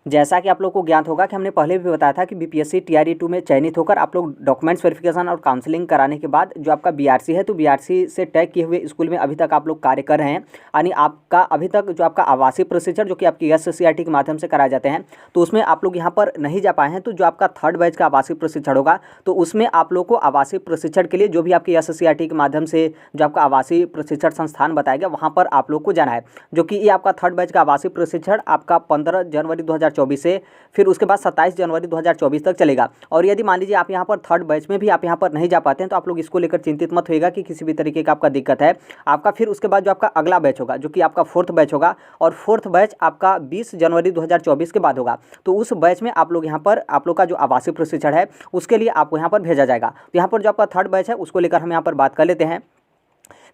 जैसा कि आप लोग को ज्ञात होगा कि हमने पहले भी बताया था कि बीपीएससी टीआरई 2 में चयनित होकर आप लोग डॉक्यूमेंट्स वेरिफिकेशन और काउंसलिंग कराने के बाद जो आपका बीआरसी है, तो बीआरसी से टैग किए हुए स्कूल में अभी तक आप लोग कार्य कर रहे हैं, यानी आपका अभी तक जो आपका आवासीय प्रशिक्षण जो कि आपकी एससीईआरटी के माध्यम से कराए जाते हैं, तो उसमें आप लोग यहाँ पर नहीं जा पाए हैं। तो जो आपका थर्ड बैच का आवासीय प्रशिक्षण होगा, तो उसमें आप लोग को आवासीय प्रशिक्षण के लिए जो भी आपकी एससीईआरटी के माध्यम से जो आपका आवासीय प्रशिक्षण संस्थान बताया गया, वहाँ पर आप लोग को जाना है। जो कि ये आपका थर्ड बैच का आवासीय प्रशिक्षण आपका 15 जनवरी 2024 से फिर उसके बाद 27 जनवरी 2024 तक चलेगा। और यदि मान लीजिए आप यहाँ पर थर्ड बैच में भी आप यहाँ पर नहीं जा पाते हैं, तो आप लोग इसको लेकर चिंतित मत होइएगा कि किसी भी तरीके का आपका दिक्कत है। आपका फिर उसके बाद जो आपका अगला बैच होगा, जो कि आपका फोर्थ बैच होगा, और फोर्थ बैच आपका 20 जनवरी 2024 के बाद होगा। तो उस बैच में आप लोग यहाँ पर आप लोग का जो आवासीय प्रशिक्षण है उसके लिए आपको यहाँ पर भेजा जाएगा। तो यहाँ पर जो आपका थर्ड बैच है उसको लेकर हम यहाँ पर बात कर लेते हैं।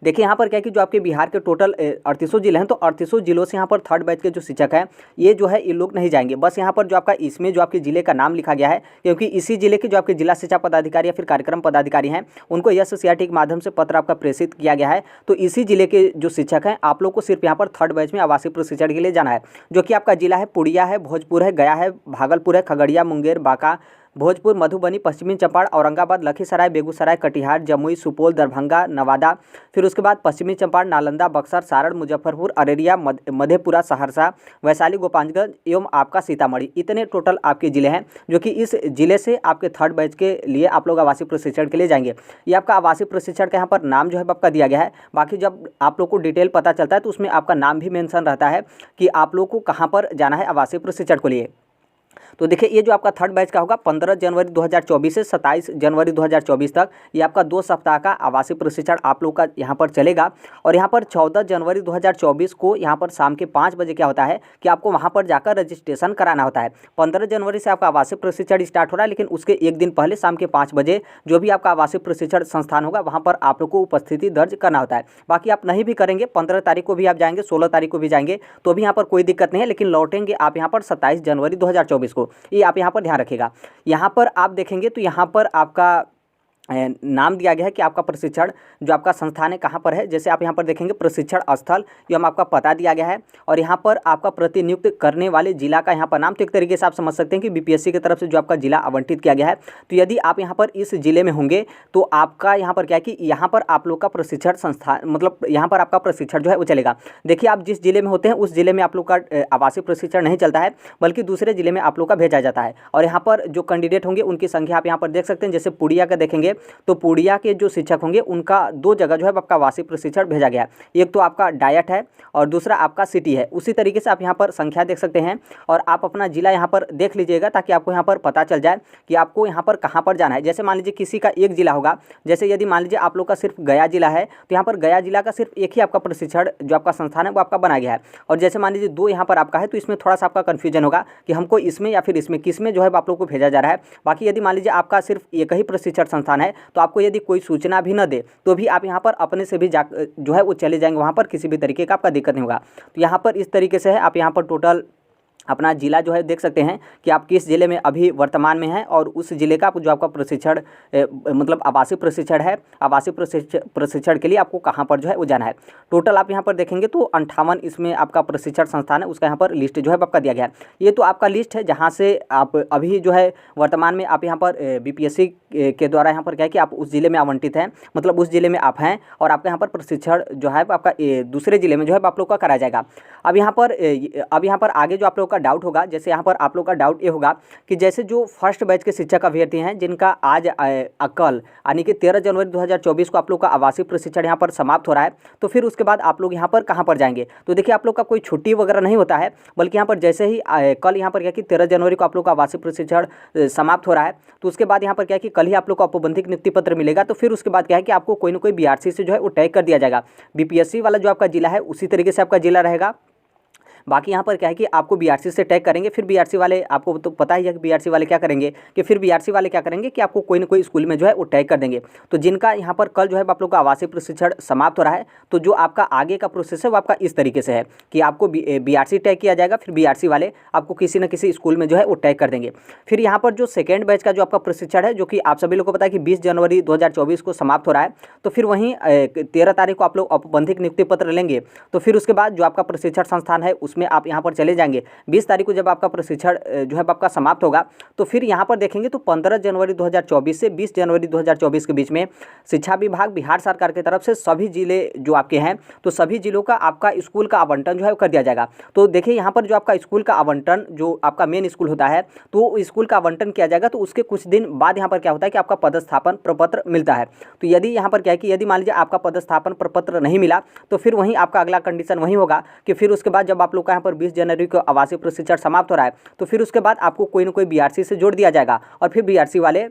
देखिए यहाँ पर क्या है कि जो आपके बिहार के टोटल 38 जिले हैं, तो 38 जिलों से यहाँ पर थर्ड बैच के जो शिक्षक हैं, ये जो है ये लोग नहीं जाएंगे। बस यहाँ पर जो आपका इसमें जो आपके जिले का नाम लिखा गया है, क्योंकि इसी जिले के जो आपके जिला शिक्षा पदाधिकारी या फिर कार्यक्रम पदाधिकारी हैं, उनको एससीईआरटी के माध्यम से पत्र आपका प्रेषित किया गया है। तो इसी जिले के जो शिक्षक हैं, आप लोग को सिर्फ यहाँ पर थर्ड बैच में आवासीय प्रशिक्षण के लिए जाना है। जो कि आपका जिला है पूर्णिया है, भोजपुर है, गया है, भागलपुर है, खगड़िया, मुंगेर, बांका, भोजपुर, मधुबनी, पश्चिमी चंपारण, औरंगाबाद, लखीसराय, बेगूसराय, कटिहार, जमुई, सुपौल, दरभंगा, नवादा, फिर उसके बाद पश्चिमी चंपारण, नालंदा, बक्सर, सारण, मुजफ्फरपुर, अररिया, मधेपुरा, सहरसा, वैशाली, गोपालगंज एवं आपका सीतामढ़ी। इतने टोटल आपके ज़िले हैं जो कि इस जिले से आपके थर्ड बैच के लिए आप लोग आवासीय प्रशिक्षण के लिए जाएंगे। ये आपका आवासीय प्रशिक्षण का यहाँ पर नाम जो है आपका दिया गया है। बाकी जब आप लोग को डिटेल पता चलता है तो उसमें आपका नाम भी मेंशन रहता है कि आप लोग को कहाँ पर जाना है आवासीय प्रशिक्षण के लिए। तो देखिए ये जो आपका थर्ड बैच का होगा 15 जनवरी 2024 से 27 जनवरी 2024 तक, ये आपका 2 सप्ताह का आवासीय प्रशिक्षण आप लोग का यहाँ पर चलेगा। और यहाँ पर 14 जनवरी 2024 को यहाँ पर शाम के 5 बजे क्या होता है कि आपको वहाँ पर जाकर रजिस्ट्रेशन कराना होता है। 15 जनवरी से आपका आवासीय प्रशिक्षण स्टार्ट हो रहा है, लेकिन उसके एक दिन पहले शाम के 5 बजे जो भी आपका आवासीय प्रशिक्षण संस्थान होगा वहाँ पर आप लोग को उपस्थिति दर्ज करना होता है। बाकी आप नहीं भी करेंगे, 15 तारीख को भी आप जाएंगे, 16 तारीख को भी जाएंगे, तो भी यहाँ पर कोई दिक्कत नहीं है। लेकिन लौटेंगे आप यहाँ पर 27 जनवरी 2024 को, ये आप यहाँ पर ध्यान रखिएगा। यहाँ पर आप देखेंगे तो यहाँ पर आपका नाम दिया गया है कि आपका प्रशिक्षण जो आपका संस्थान है कहाँ पर है। जैसे आप यहाँ पर देखेंगे प्रशिक्षण स्थल एवं आपका पता दिया गया है, और यहाँ पर आपका प्रतिनियुक्त करने वाले जिला का यहाँ पर नाम। तो एक तरीके से आप समझ सकते हैं कि बीपीएससी की तरफ से जो आपका जिला आवंटित किया गया है। तो यदि आप यहाँ पर इस जिले में होंगे तो आपका यहाँ पर क्या है कि यहाँ पर आप लोग का प्रशिक्षण संस्थान, मतलब यहाँ पर आपका प्रशिक्षण जो है वो चलेगा। देखिए आप जिस जिले में होते हैं उस जिले में आप लोग का आवासीय प्रशिक्षण नहीं चलता है, बल्कि दूसरे जिले में आप लोग का भेजा जाता है। और यहाँ पर जो कैंडिडेट होंगे उनकी संख्या आप यहाँ पर देख सकते हैं। जैसे पूर्णिया का देखेंगे तो पूर्णिया के जो शिक्षक होंगे उनका 2 जगह जो है आपका आवासीय प्रशिक्षण भेजा गया है। एक तो आपका डायट है और दूसरा आपका सिटी है। उसी तरीके से आप यहाँ पर संख्या देख सकते हैं, और आप अपना जिला यहाँ पर देख लीजिएगा ताकि आपको यहाँ पर पता चल जाए कि आपको यहाँ पर कहाँ पर जाना है। जैसे मान लीजिए किसी का एक जिला होगा, जैसे यदि मान लीजिए आप लोग का सिर्फ गया जिला है, तो यहाँ पर गया जिला का सिर्फ एक ही आपका प्रशिक्षण जो आपका संस्थान है वो आपका बना गया है। और जैसे मान लीजिए 2 यहाँ पर आपका है, तो इसमें थोड़ा सा आपका कन्फ्यूजन होगा कि हमको इसमें या फिर इसमें किस में जो है आप लोग को भेजा जा रहा है। बाकी यदि मान लीजिए आपका सिर्फ एक ही प्रशिक्षण संस्थान है, तो आपको यदि कोई सूचना भी न दे तो भी आप यहाँ पर अपने से भी जो है वो चले जाएंगे, वहाँ पर किसी भी तरीके का आपका दिक्कत नहीं होगा। तो यहाँ पर इस तरीके से है, आप यहाँ पर टोटल अपना जिला जो है देख सकते हैं कि आप किस जिले में अभी वर्तमान में हैं, और उस जिले का जो आपका प्रशिक्षण मतलब आवासीय प्रशिक्षण है, आवासीय प्रशिक्षण के लिए आपको कहाँ पर जो है वो जाना है। टोटल आप यहाँ पर देखेंगे तो 58 इसमें आपका प्रशिक्षण संस्थान है, उसका यहाँ पर लिस्ट जो है आपका दिया गया है। ये तो आपका लिस्ट है जहाँ से आप अभी जो है वर्तमान में आप यहाँ पर बीपीएससी के द्वारा यहाँ पर क्या है कि आप उस जिले में आवंटित हैं, मतलब उस जिले में आप हैं, और आपका यहाँ पर प्रशिक्षण जो है आपका दूसरे जिले में जो है आप लोग का कराया जाएगा। अब यहाँ पर आगे जो आप लोग का डाउट होगा, जैसे यहाँ पर आप लोग का डाउट ये होगा कि जैसे जो फर्स्ट बैच के शिक्षक अभ्यर्थी हैं जिनका आज कल यानी कि 13 जनवरी 2024 को आप लोग का आवासीय प्रशिक्षण यहाँ पर समाप्त हो रहा है, तो फिर उसके बाद आप लोग यहाँ पर कहाँ पर जाएंगे। तो देखिए आप लोग का कोई छुट्टी वगैरह नहीं होता है, बल्कि यहाँ पर जैसे ही कल यहाँ पर क्या कि 13 जनवरी को आप लोग का आवासीय प्रशिक्षण समाप्त हो रहा है, तो उसके बाद यहाँ पर क्या है कि कल ही आप लोग को औपबंधिक नियुक्ति पत्र मिलेगा। तो फिर उसके बाद क्या है कि आपको कोई ना कोई बीआरसी से जो है वो टैग कर दिया जाएगा। बीपीएससी वाला जो आपका जिला है उसी तरीके से आपका जिला रहेगा। बाकी यहाँ पर क्या है कि आपको बीआरसी से टैग करेंगे, फिर बीआरसी वाले, आपको तो पता ही है कि बीआरसी वाले क्या करेंगे कि फिर बीआरसी वाले क्या करेंगे कि आपको कोई ना कोई स्कूल में जो है वो टैग कर देंगे। तो जिनका यहाँ पर कल जो है आप लोग का आवासीय प्रशिक्षण समाप्त हो रहा है, तो जो आपका आगे का प्रोसेस है वो आपका इस तरीके से है कि आपको बीआरसी टैग किया जाएगा, फिर बीआरसी वाले आपको किसी न किसी स्कूल में जो है वो टैग कर देंगे। फिर यहाँ पर जो सेकेंड बैच का जो आपका प्रशिक्षण है, जो कि आप सभी लोग को पता है कि 20 जनवरी 2024 को समाप्त हो रहा है, तो फिर वहीं 13 तारीख को आप लोग औपबंधिक नियुक्ति पत्र लेंगे। तो फिर उसके बाद जो आपका प्रशिक्षण संस्थान है उसमें आप यहाँ पर चले जाएंगे। 20 तारीख को जब आपका प्रशिक्षण जो है आपका समाप्त होगा, तो फिर यहाँ पर देखेंगे तो 15 जनवरी 2024 से 20 जनवरी 2024 के बीच में शिक्षा विभाग बिहार सरकार की तरफ से सभी जिले जो आपके हैं, तो सभी जिलों का आपका स्कूल का आवंटन जो है कर दिया जाएगा। तो देखिए यहाँ पर जो आपका स्कूल का आवंटन, जो आपका मेन स्कूल होता है, तो स्कूल का आवंटन किया जाएगा। तो उसके कुछ दिन बाद यहाँ पर क्या होता है कि आपका पदस्थापन प्रपत्र मिलता है। तो यदि यहाँ पर क्या है कि यदि मान लीजिए आपका पदस्थापन प्रपत्र नहीं मिला, तो फिर वहीं आपका अगला कंडीशन वही होगा कि फिर उसके बाद जब आप लोग का यहाँ पर 20 जनवरी को आवासीय प्रशिक्षण समाप्त हो रहा है, तो फिर उसके बाद आपको कोई ना कोई बीआरसी से जोड़ दिया जाएगा और फिर बीआरसी वाले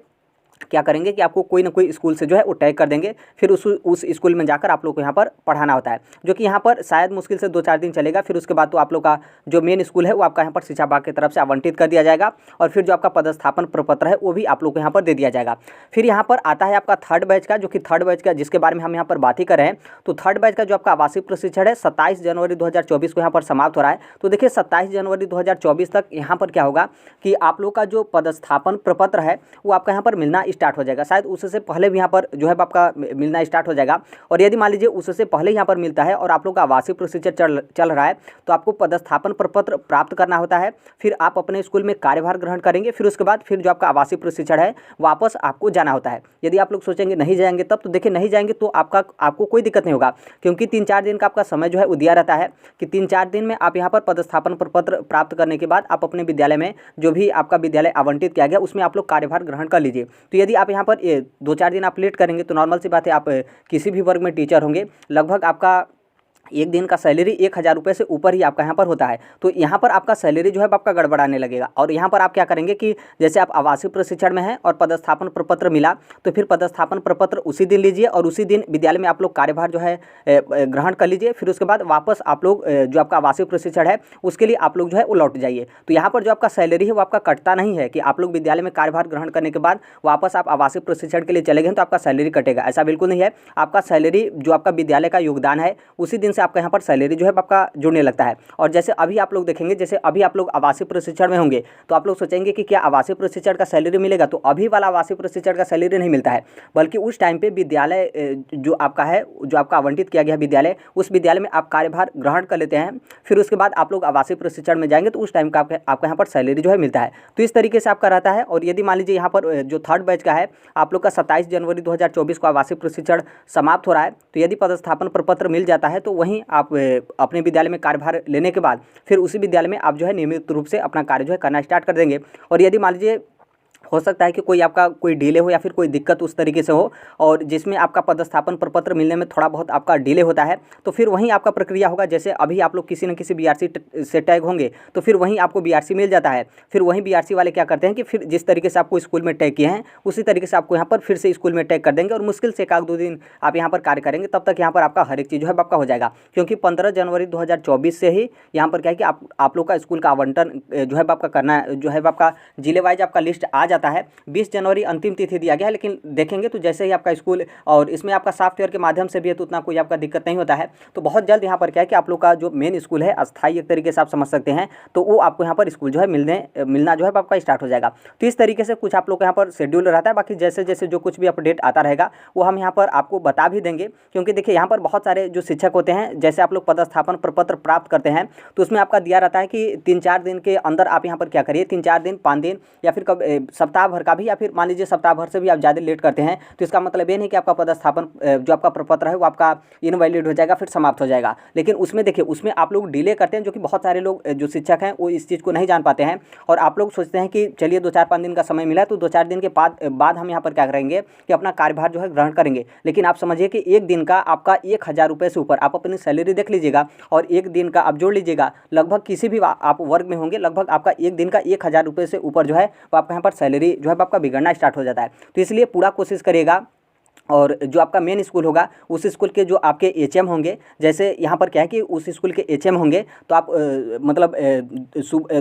क्या करेंगे कि आपको कोई ना कोई स्कूल से जो है वो टैग कर देंगे। फिर उस स्कूल में जाकर आप लोग को यहाँ पर पढ़ाना होता है, जो कि यहाँ पर शायद मुश्किल से 2-4 दिन चलेगा। फिर उसके बाद तो आप लोग का जो मेन स्कूल है वो आपका यहाँ पर शिक्षा विभाग की तरफ से आवंटित कर दिया जाएगा और फिर जो आपका पदस्थापन प्रपत्र है वो भी आप लोग को यहाँ पर दे दिया जाएगा। फिर यहाँ पर आता है आपका थर्ड बैच का, जो कि थर्ड बैच का जिसके बारे में हम यहाँ पर बात ही कर रहे हैं। तो थर्ड बैच का जो आपका आवासीय प्रशिक्षण है 27 जनवरी 2024 को यहाँ पर समाप्त हो रहा है। तो देखिए 27 जनवरी 2024 तक यहाँ पर क्या होगा कि आप लोग का जो पदस्थापन प्रपत्र है वो आपका यहाँ पर मिलना स्टार्ट हो जाएगा। शायद उससे पहले भी यहाँ पर जो है आपका मिलना स्टार्ट हो जाएगा। और यदि मान लीजिए उससे पहले यहाँ पर मिलता है और आप लोग का आवासीय प्रशिक्षण चल रहा है, तो आपको पदस्थापन प्रपत्र प्राप्त करना होता है। फिर आप अपने स्कूल में कार्यभार ग्रहण करेंगे। फिर उसके बाद फिर जो आपका आवासीय प्रशिक्षण है वापस आपको जाना होता है। यदि आप लोग सोचेंगे नहीं जाएंगे तब, तो देखिए नहीं जाएंगे तो आपको कोई दिक्कत नहीं होगा, क्योंकि 3-4 दिन का आपका समय जो है वो दिया रहता है कि 3-4 दिन में आप यहाँ पर पदस्थापन प्रपत्र प्राप्त करने के बाद आप अपने विद्यालय में जो भी आपका विद्यालय आवंटित किया गया उसमें आप लोग कार्यभार ग्रहण कर लीजिए। तो यदि आप यहाँ पर 2-4 दिन आप लेट करेंगे तो नॉर्मल सी बात है, आप किसी भी वर्ग में टीचर होंगे, लगभग आपका एक दिन का सैलरी 1000 रुपये से ऊपर ही आपका यहाँ पर होता है। तो यहाँ पर आपका सैलरी जो है आपका गड़बड़ाने लगेगा। और यहाँ पर आप क्या करेंगे कि जैसे आप आवासीय प्रशिक्षण में हैं और पदस्थापन प्रपत्र मिला, तो फिर पदस्थापन प्रपत्र उसी दिन लीजिए और उसी दिन विद्यालय में आप लोग कार्यभार जो है ग्रहण कर लीजिए। फिर उसके बाद वापस आप लोग जो आपका आवासीय प्रशिक्षण है उसके लिए आप लोग जो है वो लौट जाइए। तो यहाँ पर जो आपका सैलरी है वो आपका कटता नहीं है कि आप लोग विद्यालय में कार्यभार ग्रहण करने के बाद वापस आप आवासीय प्रशिक्षण के लिए चले गए तो आपका सैलरी कटेगा, ऐसा बिल्कुल नहीं है। आपका सैलरी जो आपका विद्यालय का योगदान है उसी दिन से आपका यहाँ पर सैलरी जो है आपका जुड़ने लगता है। और जैसे अभी आप लोग देखेंगे, जैसे अभी आप लोग आवासीय प्रशिक्षण में होंगे तो आप लोग सोचेंगे कि क्या आवासीय प्रशिक्षण का सैलरी मिलेगा, तो अभी वाला आवासीय प्रशिक्षण का सैलरी नहीं मिलता है, बल्कि उस टाइम पे विद्यालय जो आपका है, जो आपका आवंटित किया गया विद्यालय, उस विद्यालय में आप कार्यभार ग्रहण कर लेते हैं। फिर उसके बाद आप लोग आवासीय प्रशिक्षण में जाएंगे तो उस टाइम का आपका यहाँ पर सैलरी जो है मिलता है। तो इस तरीके से आपका रहता है। और यदि मान लीजिए यहाँ पर जो थर्ड बैच का है आप लोग का 27 जनवरी 2024 को आवासीय प्रशिक्षण समाप्त हो रहा है, तो यदि पदस्थापन प्रपत्र मिल जाता है तो वहीं आप अपने विद्यालय में कार्यभार लेने के बाद फिर उसी विद्यालय में आप जो है नियमित रूप से अपना कार्य जो है करना स्टार्ट कर देंगे। और यदि मान लीजिए हो सकता है कि कोई आपका कोई डिले हो या फिर कोई दिक्कत उस तरीके से हो और जिसमें आपका पदस्थापन प्रपत्र मिलने में थोड़ा बहुत आपका डिले होता है, तो फिर वहीं आपका प्रक्रिया होगा। जैसे अभी आप लोग किसी न किसी बीआरसी से टैग होंगे तो फिर वहीं आपको बीआरसी मिल जाता है। फिर वहीं बीआरसी वाले क्या करते हैं कि फिर जिस तरीके से आपको स्कूल में टैग किए हैं उसी तरीके से आपको यहाँ पर फिर से स्कूल में टैग कर देंगे और मुश्किल से 1-2 दिन आप यहाँ पर कार्य करेंगे, तब तक यहाँ पर आपका हर एक चीज़ जो है आपका हो जाएगा। क्योंकि 15 जनवरी 2024 से ही यहाँ पर क्या है कि आप लोग का स्कूल का आवंटन जो है आपका करना जो है आपका जिले वाइज आपका लिस्ट आ जाता है। 20 जनवरी अंतिम तिथि दिया गया है, लेकिन देखेंगे तो जैसे ही आपका स्कूल और इसमें आपका सॉफ्टवेयर के माध्यम से भी है तो उतना कोई आपका दिक्कत नहीं होता है। तो बहुत जल्द यहाँ पर क्या है कि आप लोग का जो मेन स्कूल है अस्थायी एक तरीके से आप समझ सकते हैं, तो वो आपको यहाँ पर स्कूल जो है मिलना जो है आपका स्टार्ट हो जाएगा। तो इस तरीके से कुछ आप लोग का यहाँ पर शेड्यूल रहता है। बाकी जैसे जैसे जो कुछ भी अपडेट आता रहेगा वो हम यहाँ पर आपको बता भी देंगे, क्योंकि देखिए यहाँ पर बहुत सारे जो शिक्षक होते हैं, जैसे आप लोग पदस्थापन प्रपत्र प्राप्त करते हैं तो उसमें आपका दिया रहता है कि 3-4 दिन के अंदर आप यहाँ पर क्या करिए, 3-4 दिन 5 दिन या फिर कब सप्ताह भर का भी, या फिर मान लीजिए सप्ताह भर से भी आप ज़्यादा लेट करते हैं तो इसका मतलब ये नहीं कि आपका पदस्थापन जो आपका प्रपत्र है वो आपका इनवैलिड हो जाएगा, फिर समाप्त हो जाएगा। लेकिन उसमें देखिए उसमें आप लोग डिले करते हैं, जो कि बहुत सारे लोग जो शिक्षक हैं वो इस चीज़ को नहीं जान पाते हैं। और आप लोग सोचते हैं कि चलिए 2-4-5 दिन का समय मिला तो 2-4 दिन के बाद हम यहाँ पर क्या करेंगे कि अपना कार्यभार जो है ग्रहण करेंगे। लेकिन आप समझिए कि एक दिन का आपका 1000 रुपये से ऊपर आप अपनी सैलरी देख लीजिएगा और एक दिन का आप जोड़ लीजिएगा, लगभग किसी भी आप वर्ग में होंगे लगभग आपका एक दिन का 1000 रुपये से ऊपर जो है वो आपका यहाँ पर सैलरी जो है आपका बिगड़ना स्टार्ट हो जाता है। तो इसलिए पूरा कोशिश करिएगा। और जो आपका मेन स्कूल होगा उस स्कूल के जो आपके एचएम होंगे, जैसे यहाँ पर क्या है कि उस स्कूल के एचएम होंगे तो आप मतलब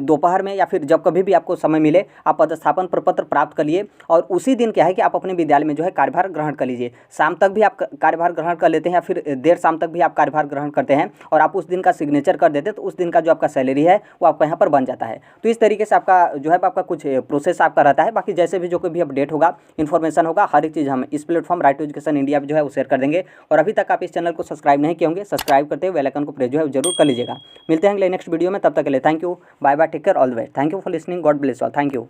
दोपहर में या फिर जब कभी भी आपको समय मिले आप पदस्थापन प्रपत्र प्राप्त कर लिए और उसी दिन क्या है कि आप अपने विद्यालय में जो है कार्यभार ग्रहण कर लीजिए। शाम तक भी आप कार्यभार ग्रहण कर लेते हैं या फिर देर शाम तक भी आप कार्यभार ग्रहण करते हैं और आप उस दिन का सिग्नेचर कर देते हैं तो उस दिन का जो आपका सैलरी है वो आपका यहाँ पर बन जाता है। तो इस तरीके से आपका जो है आपका कुछ प्रोसेस आपका रहता है। बाकी जैसे भी जो कोई भी अपडेट होगा, इन्फॉर्मेशन होगा, हर एक चीज़ हम इस platform right to education India जो है वो शेयर कर देंगे। और अभी तक आप इस चैनल को सब्सक्राइब नहीं किए होंगे, सब्सक्राइब करते हुए बेल आइकन को प्रेस जो है जरूर कर लीजिएगा। मिलते हैं अगले नेक्स्ट वीडियो में, तब तक के लिए thank you, bye bye, take care, all the way, thank you for listening, God bless all, thank you.